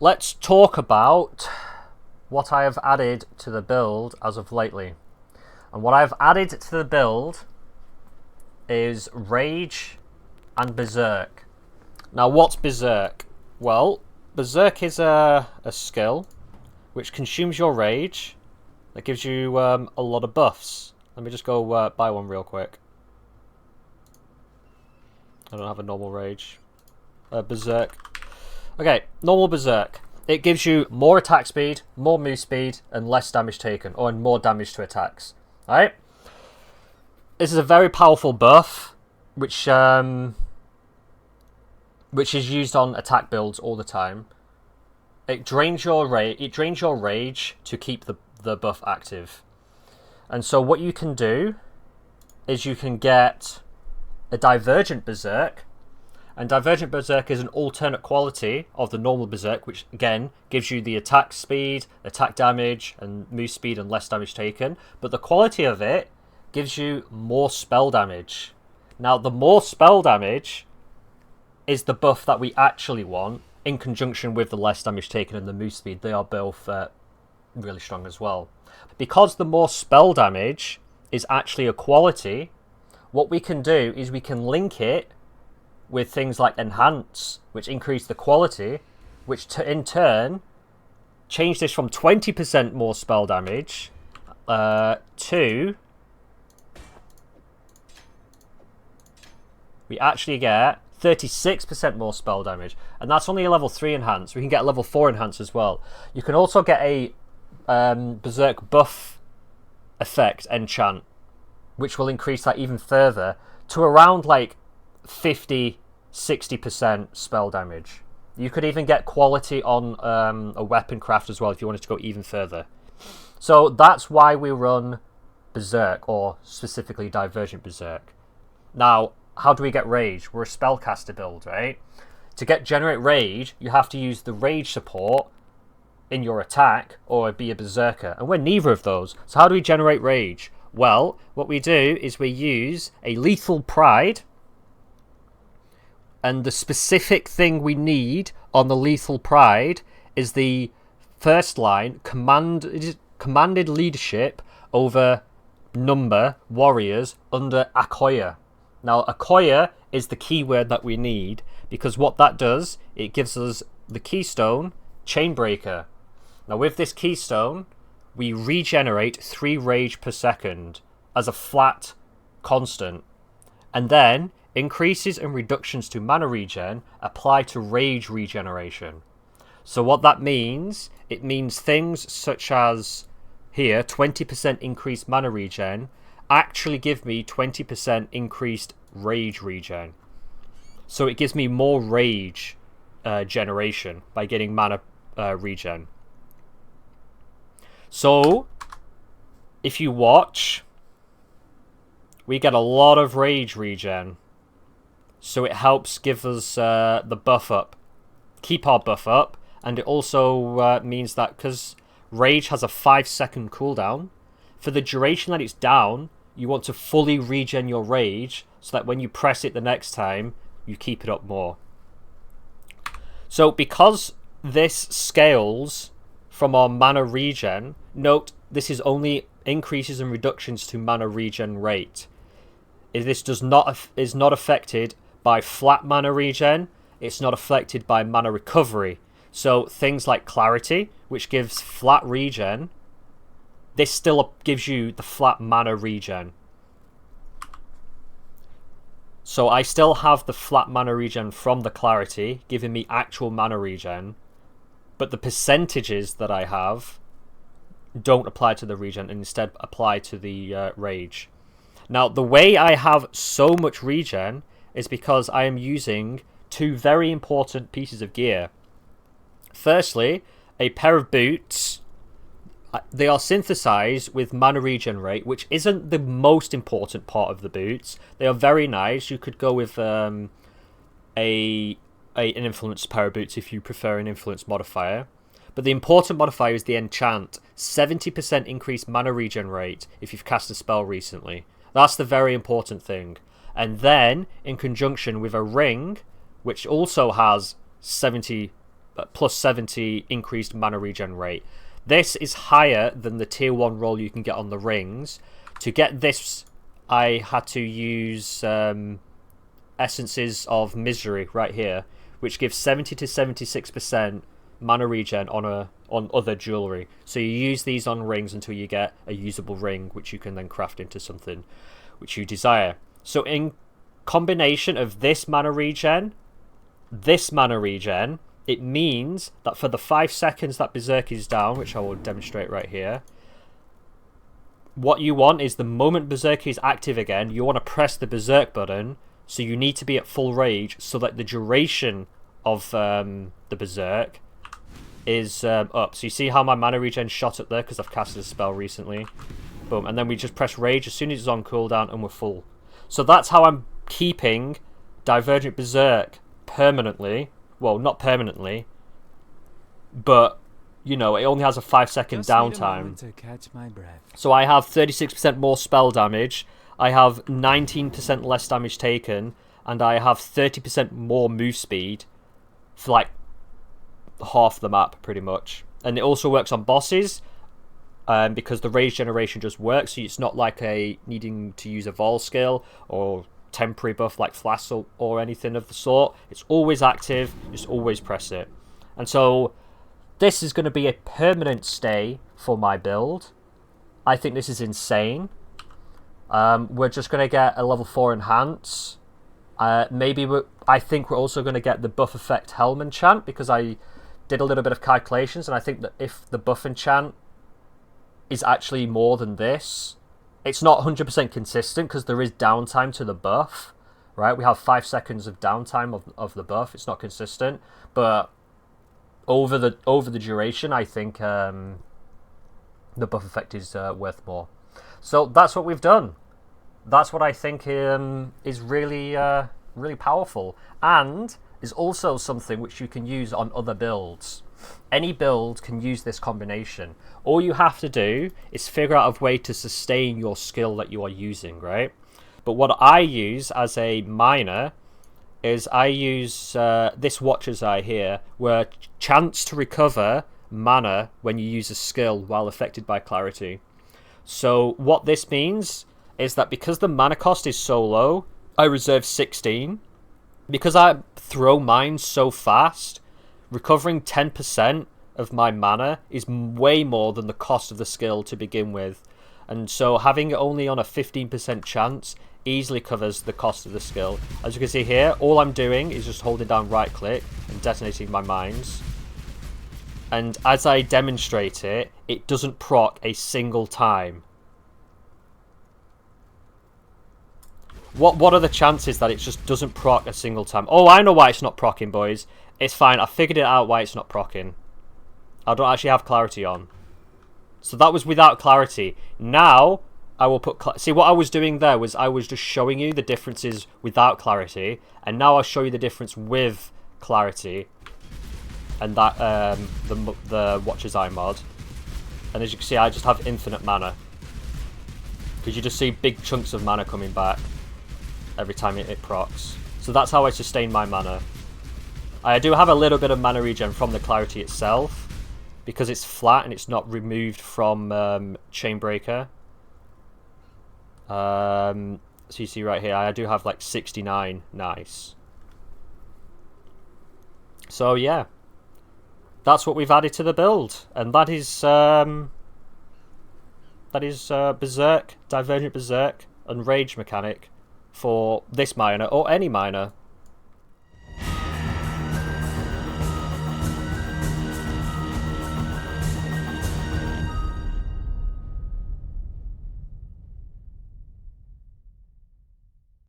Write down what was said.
let's talk about what I have added to the build as of lately. And what I've added to the build is Rage and Berserk. Now, what's Berserk? Well, Berserk is a skill which consumes your rage. That gives you a lot of buffs. Let me just go buy one real quick. I don't have a normal rage. Berserk. Okay, normal Berserk. It gives you more attack speed, more move speed, and less damage taken, or more damage to attacks. Alright? This is a very powerful buff, which is used on attack builds all the time. It drains your rage to keep the buff active. And so what you can do is you can get a Divergent Berserk. And Divergent Berserk is an alternate quality of the normal Berserk, which again gives you the attack speed, attack damage, and move speed and less damage taken. But the quality of it gives you more spell damage. Now, the more spell damage is the buff that we actually want, in conjunction with the less damage taken and the move speed. They are both really strong as well. Because the more spell damage is actually a quality, what we can do is we can link it with things like Enhance, which increase the quality, which in turn change this from 20% more spell damage to... we actually get 36% more spell damage. And that's only a level 3 Enhance. We can get a level 4 Enhance as well. You can also get a Berserk buff effect enchant, which will increase that even further to around like 50-60% spell damage. You could even get quality on a weapon craft as well if you wanted to go even further. So that's why we run Berserk, or specifically Divergent Berserk. Now, how do we get Rage? We're a spellcaster build, right? To generate Rage, you have to use the Rage support in your attack or be a Berserker. And we're neither of those. So how do we generate Rage? Well, what we do is we use a Lethal Pride. And the specific thing we need on the Lethal Pride is the first line, commanded leadership over number warriors under Akoya. Now, Akoya is the keyword that we need, because what that does, it gives us the keystone, Chainbreaker. Now, with this keystone, we regenerate 3 rage per second as a flat constant. And then, increases and reductions to mana regen apply to rage regeneration. So what that means, it means things such as, here, 20% increased mana regen, actually give me 20% increased rage regen. So it gives me more rage generation by getting mana regen. So if you watch, we get a lot of rage regen. So it helps give us the buff up, keep our buff up, and it also means that because rage has a 5-second cooldown, for the duration that it's down, you want to fully regen your rage so that when you press it the next time, you keep it up more. So because this scales from our mana regen, note this is only increases and reductions to mana regen rate. This is not affected by flat mana regen, it's not affected by mana recovery. So things like Clarity, which gives flat regen, this still gives you the flat mana regen. So I still have the flat mana regen from the Clarity, giving me actual mana regen, but the percentages that I have don't apply to the regen and instead apply to the rage. Now, the way I have so much regen is because I am using 2 very important pieces of gear. Firstly, a pair of boots. They are synthesized with mana regen rate, which isn't the most important part of the boots. They are very nice. You could go with an influence pair of boots if you prefer an influence modifier. But the important modifier is the enchant. 70% increased mana regen rate if you've cast a spell recently. That's the very important thing. And then, in conjunction with a ring, which also has 70% plus 70 increased mana regen rate. This is higher than the tier 1 roll you can get on the rings. To get this, I had to use Essences of Misery right here, which gives 70 to 76% mana regen on other jewelry. So you use these on rings until you get a usable ring, which you can then craft into something which you desire. So in combination of this mana regen, it means that for the 5 seconds that berserk is down, which I will demonstrate right here, what you want is the moment berserk is active again, you want to press the berserk button. So you need to be at full rage so that the duration of the berserk is up. So you see how my mana regen shot up there because I've casted a spell recently. Boom. And then we just press rage as soon as it's on cooldown and we're full. So that's how I'm keeping Divergent Berserk permanently. Well, not permanently, but you know, it only has a 5-second downtime. To catch my breath. So I have 36% more spell damage. I have 19% less damage taken, and I have 30% more move speed for like half the map, pretty much. And it also works on bosses, because the rage generation just works. So it's not like needing to use a vol skill or temporary buff like flash or anything of the sort. It's always active. Just always press it. And so this is going to be a permanent stay for my build. I think this is insane. We're just going to get a level 4 enhance. I think we're also going to get the buff effect helm enchant, because I did a little bit of calculations, and I think that if the buff enchant is actually more than this, it's not 100% consistent because there is downtime to the buff, right? We have 5 seconds of downtime of the buff. It's not consistent, but over the duration, I think the buff effect is worth more. So that's what we've done. That's what I think is really really powerful, and is also something which you can use on other builds. Any build can use this combination. All you have to do is figure out a way to sustain your skill that you are using, right? But what I use as a miner is I use this Watcher's Eye here, where chance to recover mana when you use a skill while affected by clarity. So what this means is that because the mana cost is so low, I reserve 16. Because I throw mine so fast, recovering 10% of my mana is way more than the cost of the skill to begin with. And so having it only on a 15% chance easily covers the cost of the skill. As you can see here, all I'm doing is just holding down right click and detonating my mines. And as I demonstrate it, it doesn't proc a single time. What are the chances that it just doesn't proc a single time? Oh, I know why it's not procking, boys. It's fine. I figured it out why it's not procking. I don't actually have clarity on. So that was without clarity. Now, I will put... See, what I was doing there was I was just showing you the differences without clarity. And now I'll show you the difference with clarity. And that, the Watcher's Eye mod. And as you can see, I just have infinite mana. Because you just see big chunks of mana coming back every time it procs. So that's how I sustain my mana. I do have a little bit of mana regen from the clarity itself, because it's flat and it's not removed from chainbreaker. So you see right here, I do have like 69. Nice. So yeah, that's what we've added to the build, and that is Berserk, Divergent Berserk, and Rage mechanic for this miner, or any miner.